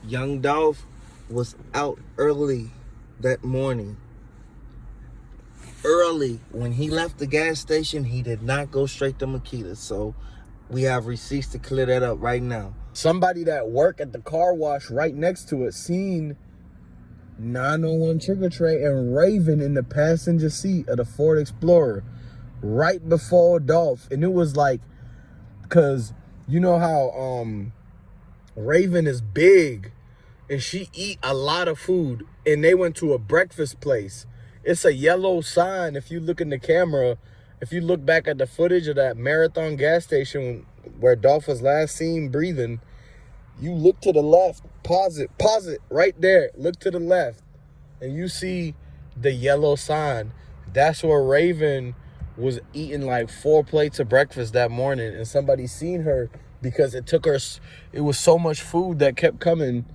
Young Dolph was out early that morning. Early. When he left the gas station, he did not go straight to Makedas. So we have receipts to clear that up right now. Somebody that worked at the car wash right next to it seen 901 Trigger Tray and Raven in the passenger seat of the Ford Explorer right before Dolph. And it was like, because you know how Raven is big and she eat a lot of food, and they went to a breakfast place. It's a yellow sign. If you look in the camera, if you look back at the footage of that Marathon gas station where Dolph was last seen breathing, you look to the left, pause it right there. Look to the left and you see the yellow sign. That's where Raven was eating like 4 plates of breakfast that morning, and somebody seen her because it was so much food that kept coming,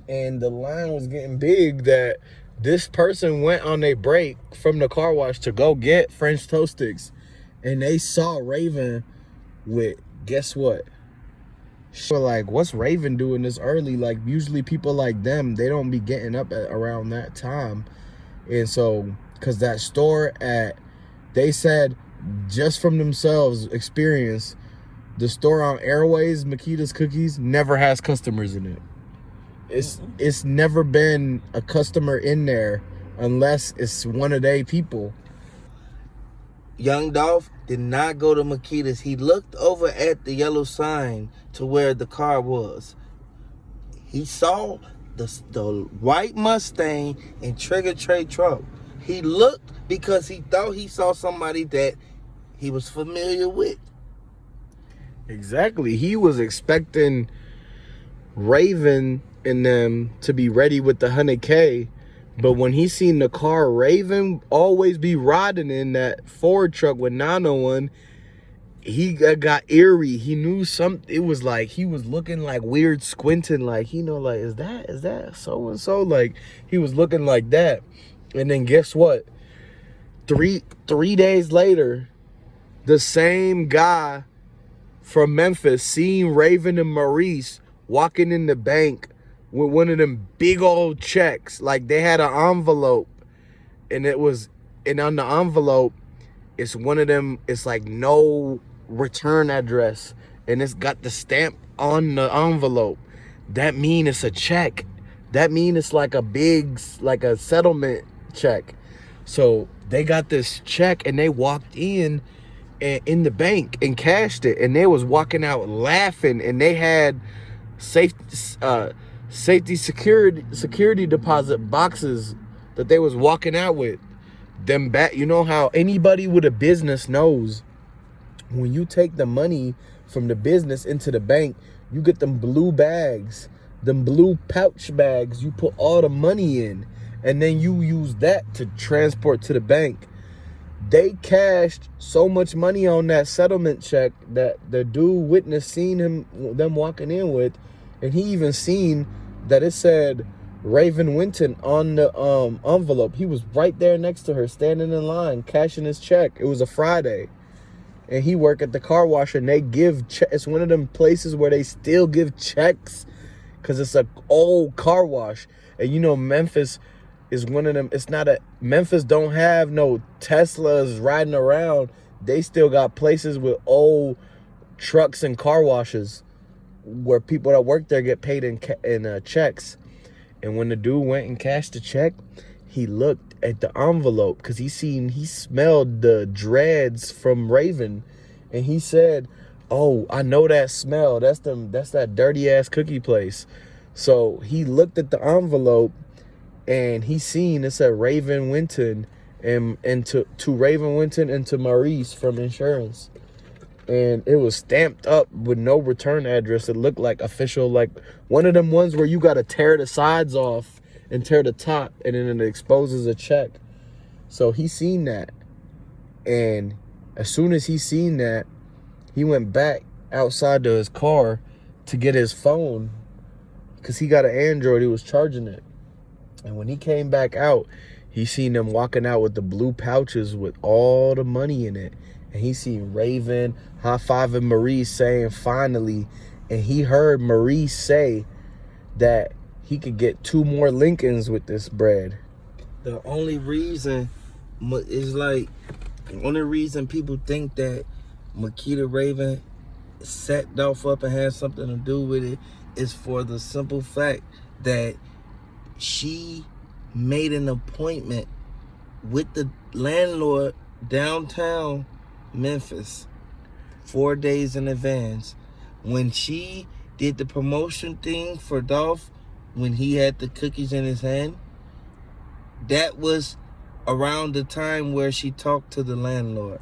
and the line was getting big that this person went on a break from the car wash to go get French toast sticks, and they saw Raven with, guess what? We're like, what's Raven doing this early? Like, usually people like them, they don't be getting up around that time. And so, because that store they said, just from themselves experience, the store on Airways, Makedas Cookies, never has customers in it. It's never been a customer in there unless it's one of their people. Young Dolph did not go to Makedas. He looked over at the yellow sign to where the car was. He saw the white Mustang and Trigger Tray truck. He looked because he thought he saw somebody that he was familiar with. Exactly. He was expecting Raven and them to be ready with the 100K, but when he seen the car Raven always be riding in that Ford truck with 901, he got eerie. He knew something. It was like he was looking like weird, squinting, like, like, is that so and so? Like, he was looking like that. And then guess what? Three days later, the same guy from Memphis seen Raven and Maurice walking in the bank with one of them big old checks. Like, they had an envelope, and on the envelope, it's one of them, it's like no return address, and it's got the stamp on the envelope. That mean it's a check. That mean it's like a settlement check. So they got this check, and they walked in the bank and cashed it, and they was walking out laughing, and they had safety security deposit boxes that they was walking out with them back. You know how anybody with a business knows when you take the money from the business into the bank, you get them blue bags, them blue pouch bags, you put all the money in, and then you use that to transport to the bank. They cashed so much money on that settlement check that the dude witness seen them walking in with, and he even seen that it said Raven Winton on the envelope. He was right there next to her, standing in line, cashing his check. It was a Friday, and he worked at the car wash, and they give it's one of them places where they still give checks because it's an old car wash. And Memphis is one of them. Memphis don't have no Teslas riding around. They still got places with old trucks and car washes where people that work there get paid in checks. And when the dude went and cashed the check, he looked at the envelope because he smelled the dreads from Raven, and he said, "Oh, I know that smell. That's that dirty ass cookie place." So he looked at the envelope, and he seen it said Raven Winton and to Raven Winton and to Maurice from insurance. And it was stamped up with no return address. It looked like official, like one of them ones where you got to tear the sides off and tear the top, and then it exposes a check. So he seen that. And as soon as he seen that, he went back outside to his car to get his phone because he got an Android. He was charging it. And when he came back out, he seen them walking out with the blue pouches with all the money in it. And he seen Raven high-fiving Maurice saying, "Finally." And he heard Maurice say that he could get 2 more Lincolns with this bread. The only reason is like, the only reason people think that Makeda Raven set Dolph up and had something to do with it is for the simple fact that she made an appointment with the landlord downtown Memphis 4 days in advance. When she did the promotion thing for Dolph, when he had the cookies in his hand, that was around the time where she talked to the landlord.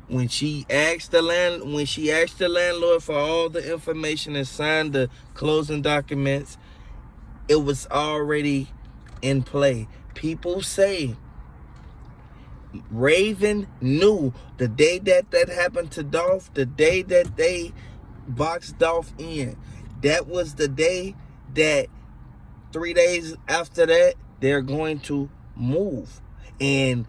When she asked the landlord for all the information and signed the closing documents, it was already in play. People say Raven knew the day that happened to Dolph, the day that they boxed Dolph in. That was the day that 3 days after that, they're going to move. And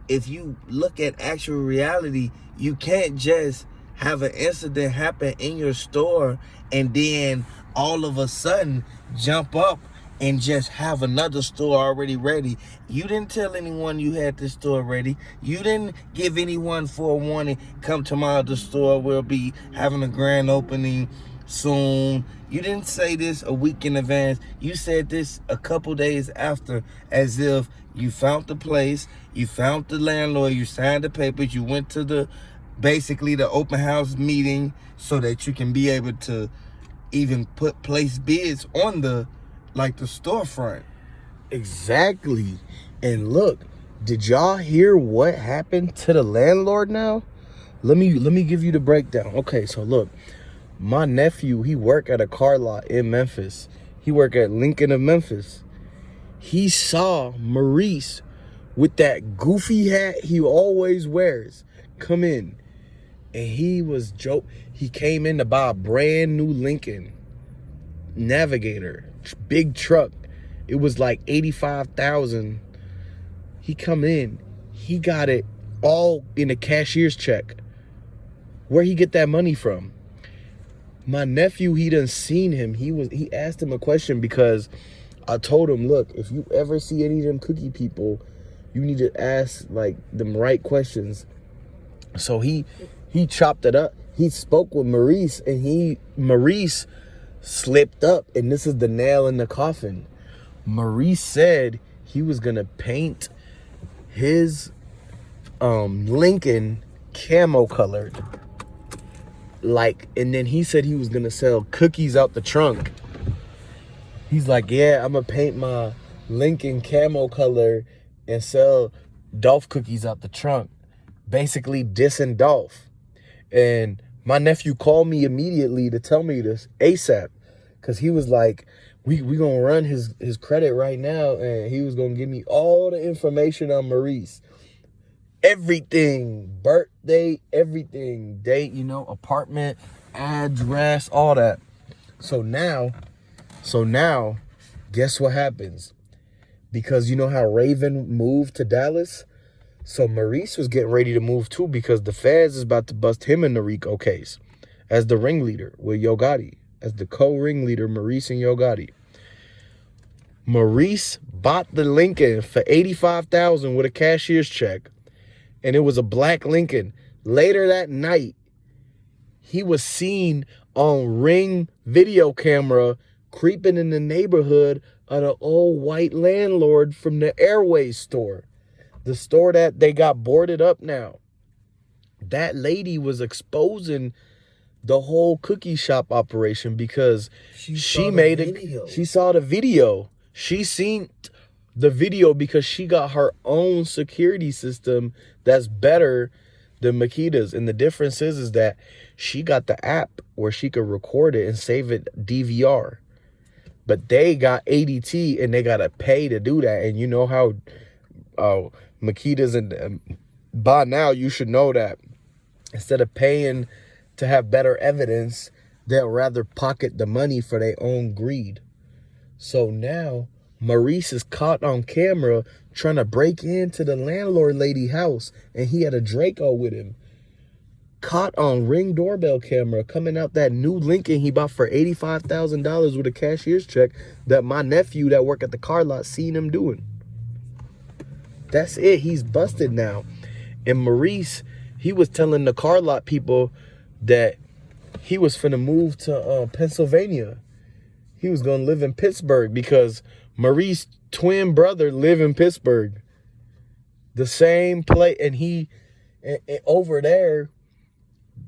if you look at actual reality, you can't just have an incident happen in your store and then all of a sudden jump up and just have another store already ready. You didn't tell anyone you had this store ready. You didn't give anyone forewarning, come to my other store, we'll be having a grand opening soon. You didn't say this a week in advance. You said this a couple days after, as if you found the place, you found the landlord, you signed the papers, you went to basically the open house meeting so that you can be able to even place bids on the storefront. Exactly. And look, did y'all hear what happened to the landlord now? Let me give you the breakdown. Okay, so look, my nephew, he worked at a car lot in Memphis. He worked at Lincoln of Memphis. He saw Maurice with that goofy hat he always wears come in. And he came in to buy a brand new Lincoln Navigator, big truck. It was like $85,000. He come in, he got it all in a cashier's check. Where he get that money from? My nephew, he done seen him. He asked him a question because I told him, look, if you ever see any of them cookie people, you need to ask like them right questions. So he chopped it up. He spoke with Maurice, and Maurice slipped up, and this is the nail in the coffin. Maurice said he was gonna paint his Lincoln camo colored, and then he said he was gonna sell cookies out the trunk. He's like, yeah, I'm gonna paint my Lincoln camo color and sell Dolph cookies out the trunk, basically dissing Dolph. And my nephew called me immediately to tell me this ASAP, because he was like, we gonna run his credit right now, and he was gonna give me all the information on Maurice. Everything, birthday, everything, date, apartment, address, all that. So now, guess what happens? Because you know how Raven moved to Dallas? So Maurice was getting ready to move too, because the feds is about to bust him in the RICO case as the ringleader with Yo Gotti, as the co-ringleader, Maurice and Yo Gotti. Maurice bought the Lincoln for $85,000 with a cashier's check, and it was a black Lincoln. Later that night, he was seen on Ring video camera creeping in the neighborhood of an old white landlord from the Airways store. The store that they got boarded up now. That lady was exposing the whole cookie shop operation because she saw the video. She seen the video because she got her own security system that's better than Makeda's. And the difference is that she got the app where she could record it and save it DVR. But they got ADT and they got to pay to do that. And you know how Makeda's, and by now you should know that instead of paying to have better evidence, they'll rather pocket the money for their own greed. So now Maurice is caught on camera trying to break into the landlord lady house, and he had a Draco with him. caught on Ring doorbell camera coming out that new Lincoln he bought for $85,000 with a cashier's check that my nephew that work at the car lot seen him doing. That's it. He's busted now. And Maurice, he was telling the car lot people that he was finna move to Pennsylvania. He was gonna live in Pittsburgh because Maurice's twin brother live in Pittsburgh. The same place, and over there,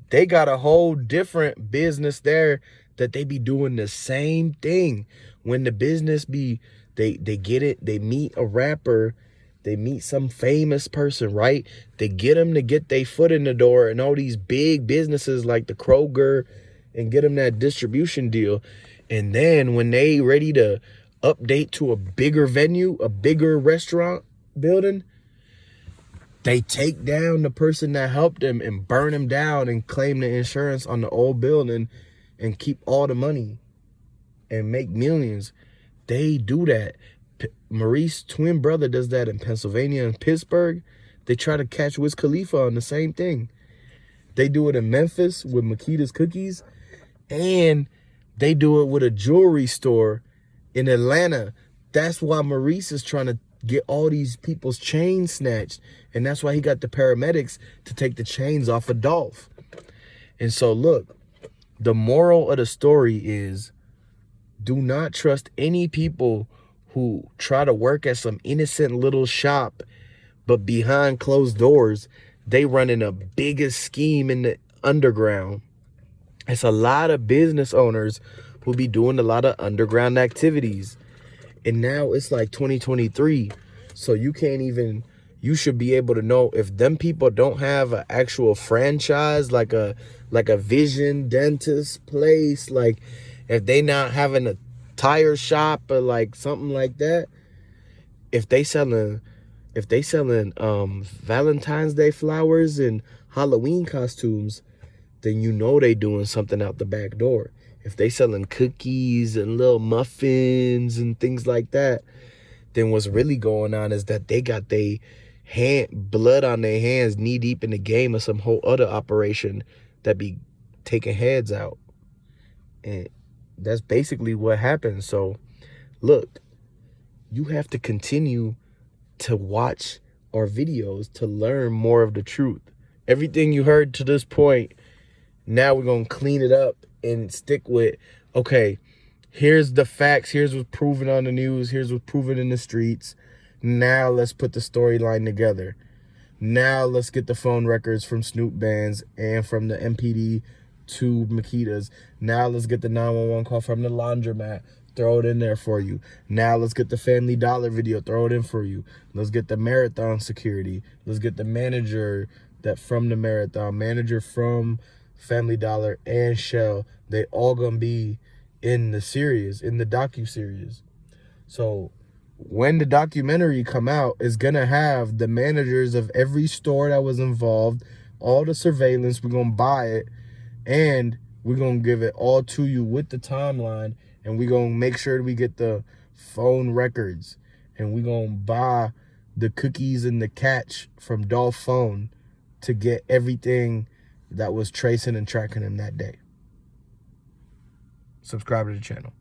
they got a whole different business there that they be doing the same thing. When the business be, they get it, they meet a rapper, they meet some famous person, right? They get them to get their foot in the door and all these big businesses like the Kroger and get them that distribution deal. And then when they ready to update to a bigger venue, a bigger restaurant building, they take down the person that helped them and burn him down and claim the insurance on the old building and keep all the money and make millions. They do that. Maurice's twin brother does that in Pennsylvania and Pittsburgh. They try to catch Wiz Khalifa on the same thing. They do it in Memphis with Makedas cookies. And they do it with a jewelry store in Atlanta. That's why Maurice is trying to get all these people's chains snatched. And that's why he got the paramedics to take the chains off of Dolph. And so look, the moral of the story is do not trust any people who try to work at some innocent little shop, but behind closed doors, they running the biggest scheme in the underground. It's a lot of business owners who be doing a lot of underground activities. And now it's like 2023. So you should be able to know if them people don't have an actual franchise, like a vision dentist place, like if they not having a tire shop or like something like that, if they selling Valentine's Day flowers and Halloween costumes, then you know they doing something out the back door. If they selling cookies and little muffins and things like that, then what's really going on is that they got blood on their hands, knee deep in the game of some whole other operation that be taking heads out. And that's basically what happens. So look, you have to continue to watch our videos to learn more of the truth. Everything you heard to this point, now we're going to clean it up and stick with, okay, here's the facts. Here's what's proven on the news. Here's what's proven in the streets. Now let's put the storyline together. Now let's get the phone records from Snoop Bands and from the MPD to Makedas. Now let's get the 911 call from the laundromat. Throw it in there for you. Now let's get the Family Dollar video. Throw it in for you. Let's get the marathon security. Let's get the manager that from the marathon, manager from Family Dollar and Shell. They all gonna be in the series, in the docu-series. So when the documentary come out, it's gonna have the managers of every store that was involved, all the surveillance. We're gonna buy it, and we're gonna give it all to you with the timeline, and we're gonna make sure we get the phone records, and we're gonna buy the cookies and the catch from Dolph phone to get everything that was tracing and tracking him that day. Subscribe to the channel.